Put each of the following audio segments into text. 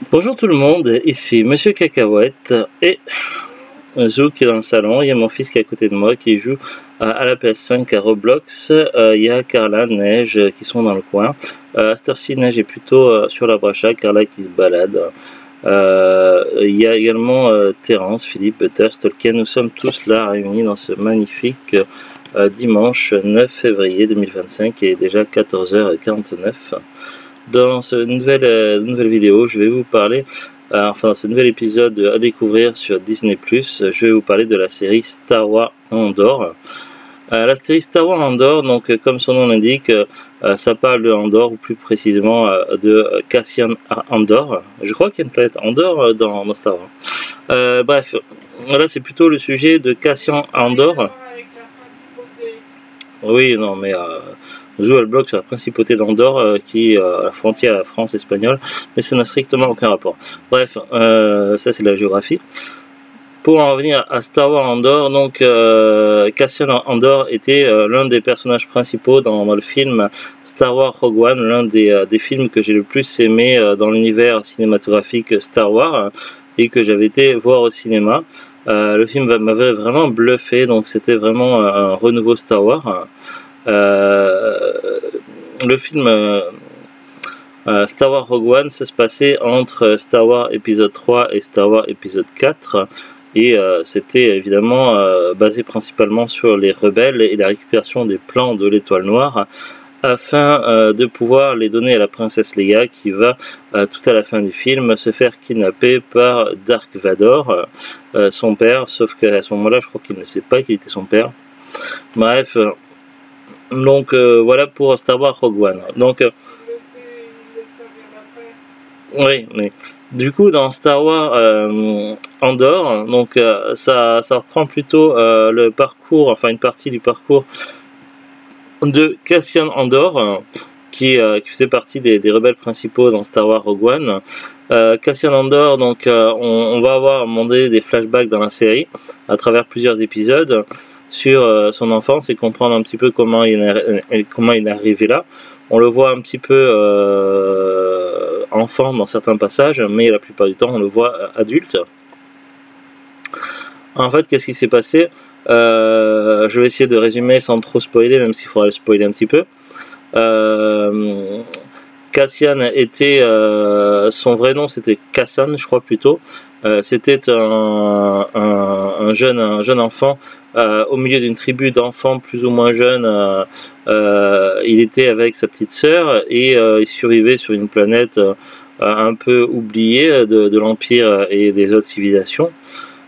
Bonjour tout le monde, ici Monsieur Cacahuète et Zou qui est dans le salon. Il y a mon fils qui est à côté de moi qui joue à la PS5 à Roblox. Il y a Carla, Neige qui sont dans le coin. À cette heure-ci, Neige est plutôt sur la bracha, Carla qui se balade. Il y a également Terence, Philippe, Butters, Tolkien. Nous sommes tous là réunis dans ce magnifique dimanche 9 février 2025 et déjà 14h49. Dans cette nouvelle vidéo, je vais vous parler, enfin dans ce nouvel épisode à découvrir sur Disney+, je vais vous parler de la série Star Wars Andor. La série Star Wars Andor, donc comme son nom l'indique, ça parle de Andor, ou plus précisément de Cassian Andor. Je crois qu'il y a une planète Andor dans Star Wars. Bref, là c'est plutôt le sujet de Cassian Andor. Oui, non, mais Zou elle bloque sur la principauté d'Andorre qui est à la frontière France-espagnole, mais ça n'a strictement aucun rapport. Bref, ça c'est de la géographie. Pour en revenir à Star Wars Andor, donc Cassian Andor était l'un des personnages principaux dans le film Star Wars Rogue One, l'un des films que j'ai le plus aimé dans l'univers cinématographique Star Wars et que j'avais été voir au cinéma. Le film m'avait vraiment bluffé, donc c'était vraiment un renouveau Star Wars. Le film Star Wars Rogue One, ça se passait entre Star Wars épisode 3 et Star Wars épisode 4 et c'était évidemment basé principalement sur les rebelles et la récupération des plans de l'étoile noire afin de pouvoir les donner à la princesse Leia qui va tout à la fin du film se faire kidnapper par Dark Vador, son père, sauf qu'à ce moment-là je crois qu'il ne sait pas qu'il était son père. Bref, donc voilà pour Star Wars Rogue One. Donc oui, mais du coup dans Star Wars Andor, donc ça reprend plutôt le parcours, enfin une partie du parcours de Cassian Andor, qui faisait partie des rebelles principaux dans Star Wars Rogue One. Cassian Andor, donc on va avoir demandé des flashbacks dans la série à travers plusieurs épisodes sur son enfance et comprendre un petit peu comment il est arrivé là. On le voit un petit peu enfant dans certains passages, mais la plupart du temps on le voit adulte. En fait, qu'est-ce qui s'est passé? Je vais essayer de résumer sans trop spoiler, même s'il faudrait le spoiler un petit peu. Cassian était, son vrai nom c'était Kassan, je crois plutôt. C'était un jeune enfant au milieu d'une tribu d'enfants plus ou moins jeunes. Il était avec sa petite sœur et il survivait sur une planète un peu oubliée de l'Empire et des autres civilisations.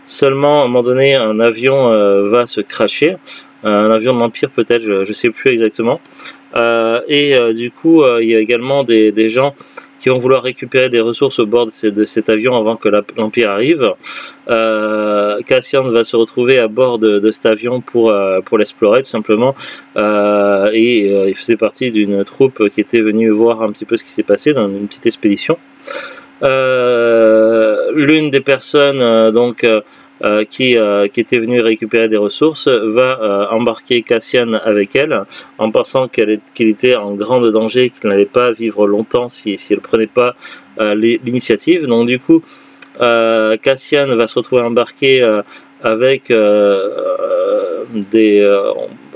Seulement, à un moment donné, un avion va se crasher. Un avion de l'Empire peut-être, je ne sais plus exactement. Du coup, il y a également des gens qui vont vouloir récupérer des ressources au bord de cet avion avant que l'Empire arrive. Cassian va se retrouver à bord de cet avion pour l'explorer tout simplement. Il faisait partie d'une troupe qui était venue voir un petit peu ce qui s'est passé dans une petite expédition. L'une des personnes qui était venue récupérer des ressources va embarquer Cassian avec elle en pensant qu'il était en grand danger, qu'il n'allait pas vivre longtemps si elle ne prenait pas l'initiative. Donc du coup Cassian va se retrouver embarqué avec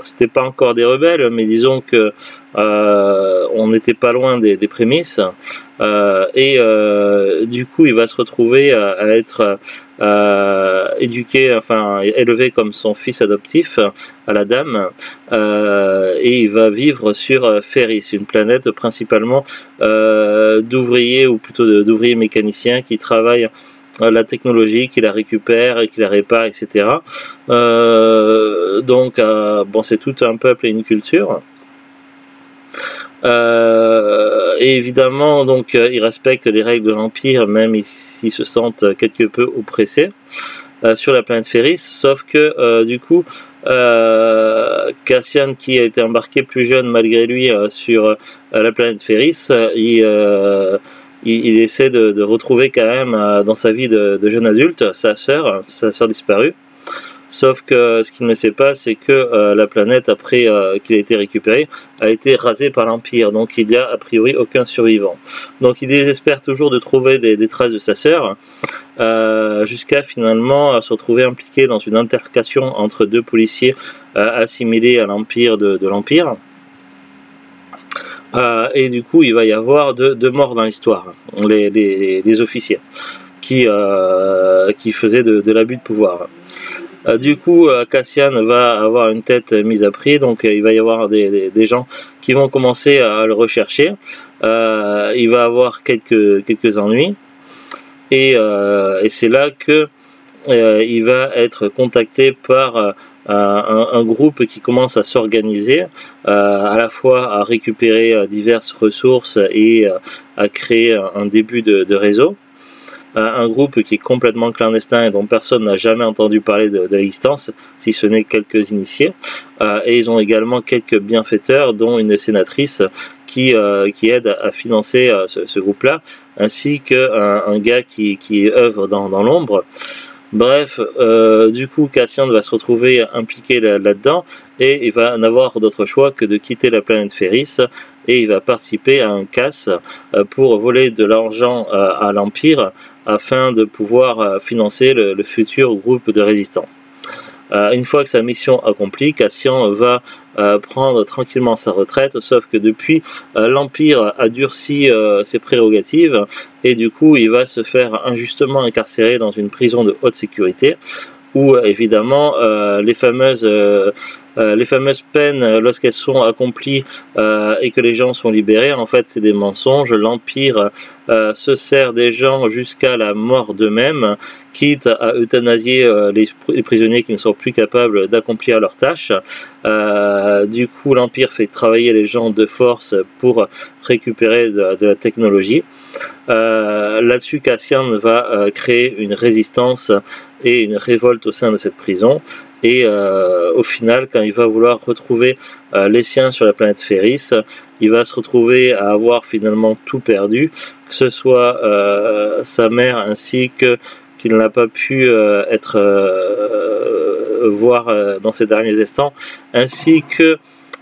c'était pas encore des rebelles, mais disons que on n'était pas loin des prémices. Du coup, il va se retrouver à être éduqué, enfin élevé comme son fils adoptif à la dame, et il va vivre sur Ferris, une planète principalement d'ouvriers ou plutôt d'ouvriers mécaniciens qui travaillent la technologie, qui la récupère et qui la répare, etc. Bon, c'est tout un peuple et une culture. Et évidemment, donc, ils respectent les règles de l'Empire, même s'ils se sentent quelque peu oppressés sur la planète Ferris. Sauf que, du coup, Cassian, qui a été embarqué plus jeune malgré lui sur la planète Ferris, il essaie de retrouver quand même dans sa vie de jeune adulte sa sœur disparue. Sauf que ce qu'il ne sait pas, c'est que la planète, après qu'il a été récupéré, a été rasée par l'Empire. Donc il n'y a a priori aucun survivant. Donc il désespère toujours de trouver des traces de sa sœur, jusqu'à finalement se retrouver impliqué dans une altercation entre deux policiers assimilés à l'Empire de l'Empire. Et du coup, il va y avoir deux morts dans l'histoire, les officiers qui faisaient de l'abus de pouvoir. Du coup, Cassian va avoir une tête mise à prix, donc il va y avoir des gens qui vont commencer à le rechercher. Il va avoir quelques ennuis, et c'est là que il va être contacté par un groupe qui commence à s'organiser, à la fois à récupérer diverses ressources et à créer un début de réseau. Un groupe qui est complètement clandestin et dont personne n'a jamais entendu parler de l'existence, si ce n'est quelques initiés. Et ils ont également quelques bienfaiteurs, dont une sénatrice qui aide à financer ce groupe-là, ainsi qu'un gars qui œuvre dans l'ombre. Bref, du coup, Cassian va se retrouver impliqué là-dedans, et il va n'avoir d'autre choix que de quitter la planète Ferris, et il va participer à un casse pour voler de l'argent à l'Empire, afin de pouvoir financer le futur groupe de résistants. Une fois que sa mission accomplie, Cassian va prendre tranquillement sa retraite, sauf que depuis, l'Empire a durci ses prérogatives, et du coup il va se faire injustement incarcérer dans une prison de haute sécurité, où évidemment les fameuses peines, lorsqu'elles sont accomplies et que les gens sont libérés, en fait c'est des mensonges. L'Empire se sert des gens jusqu'à la mort d'eux-mêmes, quitte à euthanasier les prisonniers qui ne sont plus capables d'accomplir leurs tâches. Du coup, l'Empire fait travailler les gens de force pour récupérer de la technologie. Là-dessus, Cassian va créer une résistance et une révolte au sein de cette prison. Et au final, quand il va vouloir retrouver les siens sur la planète Ferris, il va se retrouver à avoir finalement tout perdu, que ce soit sa mère ainsi qu'il n'a pas pu voir dans ces derniers instants, ainsi que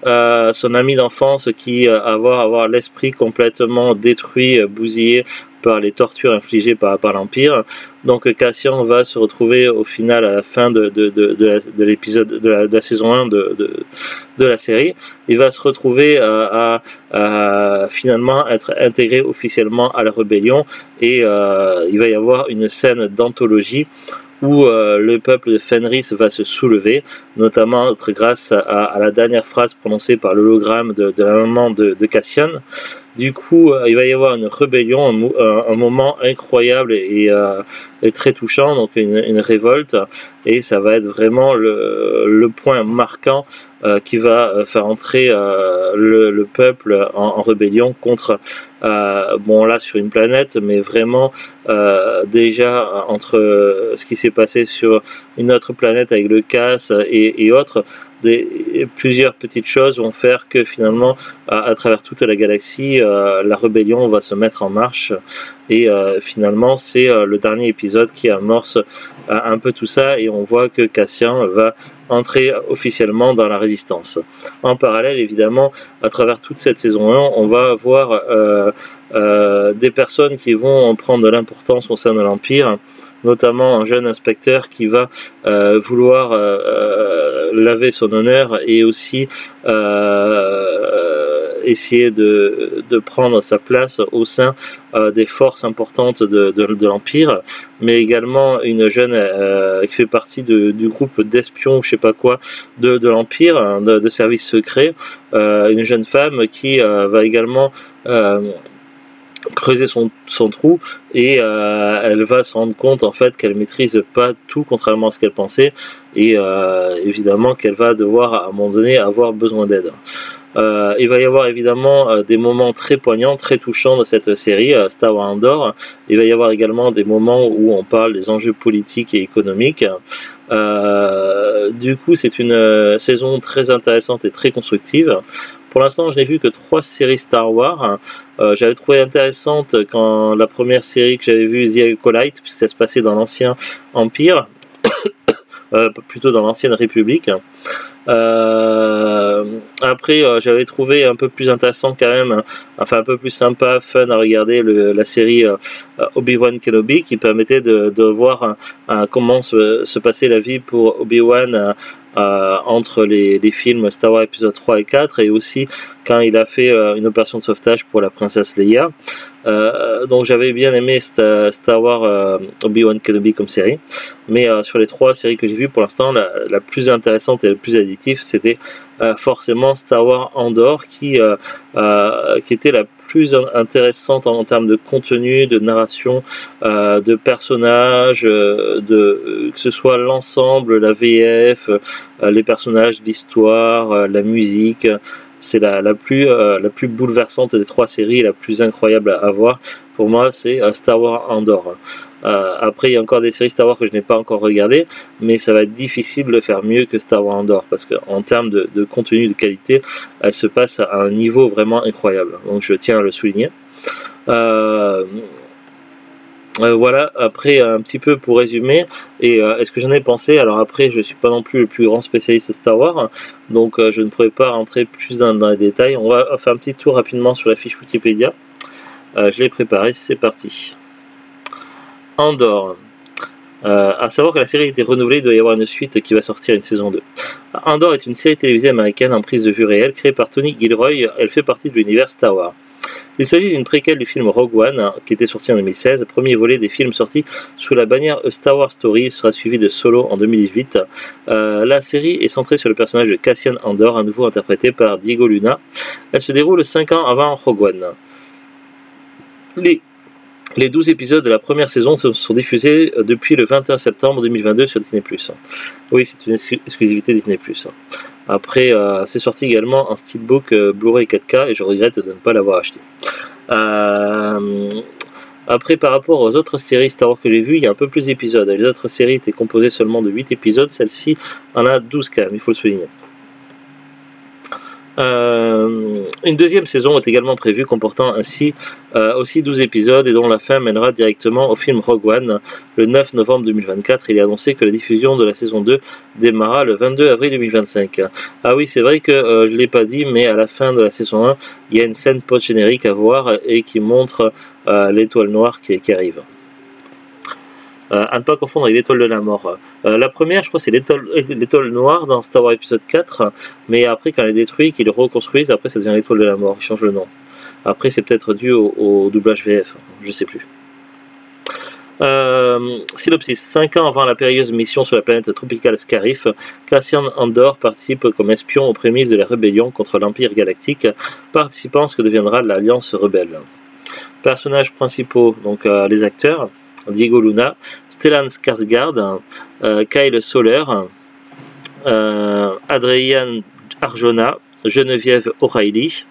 son ami d'enfance qui va avoir l'esprit complètement détruit, bousillé par les tortures infligées par l'Empire. Donc Cassian va se retrouver au final, à la fin de l'épisode de la saison 1 de la série, il va se retrouver à finalement être intégré officiellement à la rébellion, et il va y avoir une scène d'anthologie où le peuple de Fenris va se soulever, notamment grâce à la dernière phrase prononcée par l'hologramme de la maman de Cassian. Du coup, il va y avoir une rébellion, un moment incroyable et très touchant, donc une révolte, et ça va être vraiment le point marquant qui va faire entrer le peuple en rébellion contre, bon là sur une planète, mais vraiment déjà entre ce qui s'est passé sur une autre planète avec le casse et autres, plusieurs petites choses vont faire que finalement à travers toute la galaxie, la rébellion va se mettre en marche, et finalement c'est le dernier épisode qui amorce un peu tout ça, et on voit que Cassian va entrer officiellement dans la résistance. En parallèle, évidemment, à travers toute cette saison 1, on va voir des personnes qui vont prendre de l'importance au sein de l'Empire, notamment un jeune inspecteur qui va vouloir laver son honneur, et aussi essayer de prendre sa place au sein des forces importantes de l'Empire, mais également une jeune qui fait partie du groupe d'espions, je sais pas quoi, de l'Empire, hein, de services secrets, une jeune femme qui va également creuser son trou, et elle va se rendre compte en fait qu'elle maîtrise pas tout, contrairement à ce qu'elle pensait, et évidemment qu'elle va devoir à un moment donné avoir besoin d'aide. Il va y avoir évidemment des moments très poignants, très touchants de cette série, Star Wars Andor. Il va y avoir également des moments où on parle des enjeux politiques et économiques. Du coup, c'est une saison très intéressante et très constructive. Pour l'instant, je n'ai vu que 3 séries Star Wars. J'avais trouvé intéressante quand la première série que j'avais vue, The Acolyte, puisque ça se passait dans l'ancien Empire. plutôt dans l'ancienne République. Après, j'avais trouvé un peu plus intéressant quand même, enfin un peu plus sympa, fun à regarder la série Obi-Wan Kenobi, qui permettait de voir comment se passait la vie pour Obi-Wan entre les films Star Wars épisode 3 et 4, et aussi quand il a fait une opération de sauvetage pour la princesse Leia. Donc j'avais bien aimé Star Wars Obi-Wan Kenobi comme série, mais sur les 3 séries que j'ai vues pour l'instant, la plus intéressante et la plus addictive, c'était forcément Star Wars Andor, qui était la plus intéressante en termes de contenu, de narration, de personnages, que ce soit l'ensemble, la VF, les personnages, l'histoire, la musique. C'est la plus bouleversante des 3 séries, la plus incroyable à voir. Pour moi, c'est Star Wars Andor. Après, il y a encore des séries Star Wars que je n'ai pas encore regardées, mais ça va être difficile de faire mieux que Star Wars Andor, parce qu'en termes de contenu, de qualité, elle se passe à un niveau vraiment incroyable. Donc je tiens à le souligner. Voilà, après un petit peu pour résumer, et est-ce que j'en ai pensé. Alors après, je suis pas non plus le plus grand spécialiste de Star Wars, donc je ne pourrais pas rentrer plus dans les détails. On va faire un petit tour rapidement sur la fiche Wikipédia. Je l'ai préparé, c'est parti. Andor. À savoir que la série a été renouvelée, il doit y avoir une suite qui va sortir, une saison 2. Andor est une série télévisée américaine en prise de vue réelle, créée par Tony Gilroy. Elle fait partie de l'univers Star Wars. Il s'agit d'une préquelle du film Rogue One, qui était sorti en 2016, premier volet des films sortis sous la bannière A Star Wars Story, sera suivi de Solo en 2018. La série est centrée sur le personnage de Cassian Andor, à nouveau interprété par Diego Luna. Elle se déroule 5 ans avant Rogue One. Les 12 épisodes de la première saison sont diffusés depuis le 21 septembre 2022 sur Disney+. Oui, c'est une exclusivité Disney+. Après, c'est sorti également en steelbook Blu-ray 4K, et je regrette de ne pas l'avoir acheté. Après, par rapport aux autres séries Star Wars que j'ai vues, il y a un peu plus d'épisodes. Les autres séries étaient composées seulement de 8 épisodes, celle-ci en a 12 quand même, il faut le souligner. Une deuxième saison est également prévue, comportant ainsi aussi 12 épisodes, et dont la fin mènera directement au film Rogue One le 9 novembre 2024. Il est annoncé que la diffusion de la saison 2 démarrera le 22 avril 2025. Ah oui, c'est vrai que je ne l'ai pas dit, mais à la fin de la saison 1, il y a une scène post-générique à voir et qui montre l'étoile noire qui arrive. À ne pas confondre avec l'étoile de la mort. La première, je crois, c'est l'étoile noire dans Star Wars épisode 4, mais après, quand elle est détruite, qu'ils le reconstruisent, après, ça devient l'étoile de la mort, ils changent le nom. Après, c'est peut-être dû au doublage VF, je sais plus. Synopsis. 5 ans avant la périlleuse mission sur la planète tropicale Scarif, Cassian Andor participe comme espion aux prémices de la rébellion contre l'Empire Galactique, participant à ce que deviendra l'Alliance Rebelle. Personnages principaux, donc les acteurs: Diego Luna, Stellan Skarsgård, Kyle Soller, Adrian Arjona, Geneviève O'Reilly,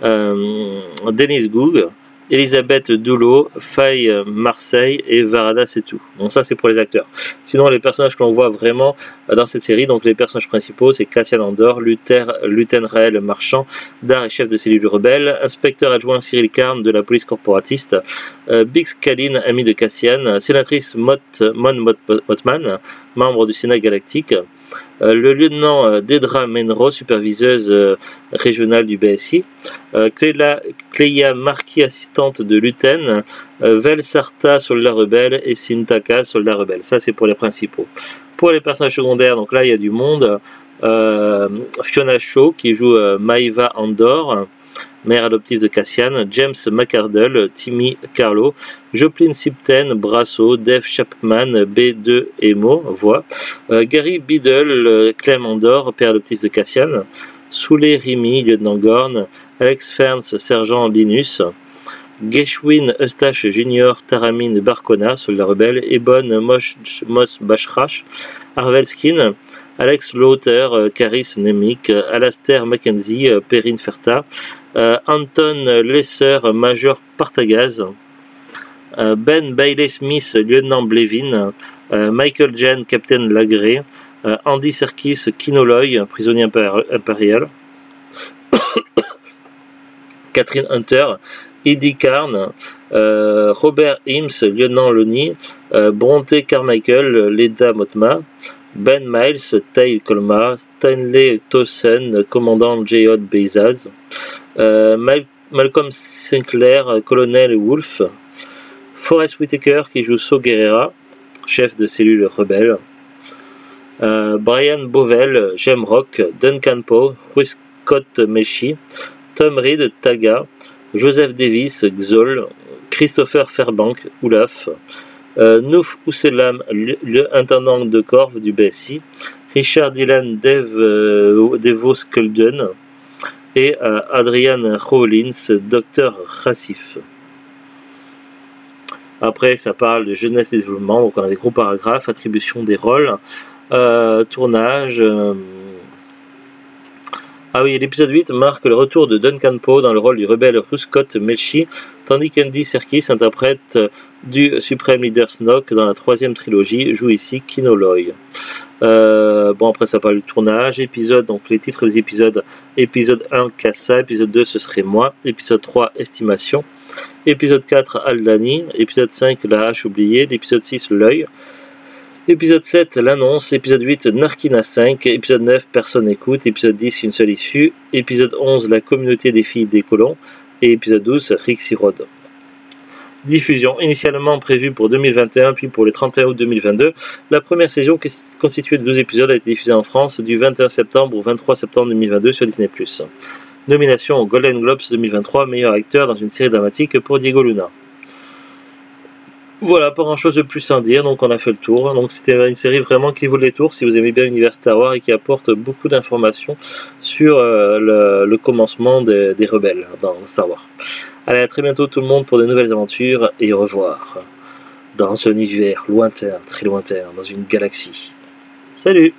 Dennis Gough, Elisabeth Doulot, Faye Marseille et Varada Setou. Donc ça, c'est pour les acteurs. Sinon, les personnages que l'on voit vraiment dans cette série, donc les personnages principaux, c'est Cassian Andor, Luten Raël Marchand, Dar et chef de cellule rebelle, inspecteur adjoint Cyril Karn de la police corporatiste, Bix Kalin, ami de Cassian, sénatrice Mon Mothman, membre du Sénat galactique, le lieutenant Dedra Menro, superviseuse régionale du BSI, Cleia Marquis, assistante de Luten, Vel Sarta, soldat rebelle, et Sintaka, soldat rebelle. Ça, c'est pour les principaux. Pour les personnages secondaires, donc là, il y a du monde. Fiona Shaw, qui joue Maïva Andor, mère adoptive de Cassian, James McArdle, Timmy Carlo, Joplin Sipten, Brasso, Dave Chapman, B2 Emo, voix, Gary Biddle, Clem Andor, père adoptif de Cassian, Souley Rimi, lieutenant Gorn, Alex Ferns, sergent Linus, Geshwin Eustache Jr., Taramine Barcona, soldat rebelle, Ebon Mos Bashrash, Arvel Skin, Alex Lauter, Caris Nemik, Alastair Mackenzie, Perrine Ferta, Anton Lesser, Major Partagaz, Ben Bailey Smith, lieutenant Blevin, Michael Jen, Captain Lagré, Andy Serkis, Kinoloy, prisonnier impérial, Catherine Hunter, Eddie Carn, Robert Himes, lieutenant Lonnie, Bronte Carmichael, Leda Motma, Ben Miles, Tay Colma, Stanley Towson, commandant J.J. Bezaz, Malcolm Sinclair, colonel Wolf, Forest Whitaker qui joue Saw Gerrera, chef de cellule rebelle, Brian Bovell, Jamrock, Duncan Poe, Scott Meshi, Tom Reed, Taga, Joseph Davis, Xol, Christopher Fairbank, Olaf, Nouf Ousselam, le intendant de Corve du BSI, Richard Dylan Devos Kulden et Adrian Rollins, Dr Rassif. Après, ça parle de jeunesse et développement, donc on a des gros paragraphes, attribution des rôles, tournage. Ah oui, l'épisode 8 marque le retour de Duncan Poe dans le rôle du rebelle Scott Melchi, tandis qu'Andy Serkis, interprète du suprême leader Snoke dans la 3e trilogie, joue ici Kino Loy. Bon, après ça parle du tournage, épisode, donc les titres des épisodes, épisode 1 Cassa, épisode 2 ce serait moi, épisode 3 Estimation, épisode 4 Aldani, épisode 5 La hache oubliée, l'épisode 6 L'œil, épisode 7 L'annonce, épisode 8 Narkina 5, épisode 9 Personne n'écoute, épisode 10 Une seule issue, épisode 11 La communauté des filles des colons et épisode 12 Rixie Road. Diffusion initialement prévue pour 2021 puis pour le 31 août 2022, la première saison constituée de 12 épisodes a été diffusée en France du 21 septembre au 23 septembre 2022 sur Disney+. Nomination au Golden Globes 2023, meilleur acteur dans une série dramatique pour Diego Luna. Voilà, pas grand chose de plus à dire, donc on a fait le tour. Donc c'était une série vraiment qui vaut le détour si vous aimez bien l'univers Star Wars et qui apporte beaucoup d'informations sur le commencement des rebelles dans Star Wars. Allez, à très bientôt tout le monde pour de nouvelles aventures et au revoir dans un univers lointain, très lointain, dans une galaxie. Salut!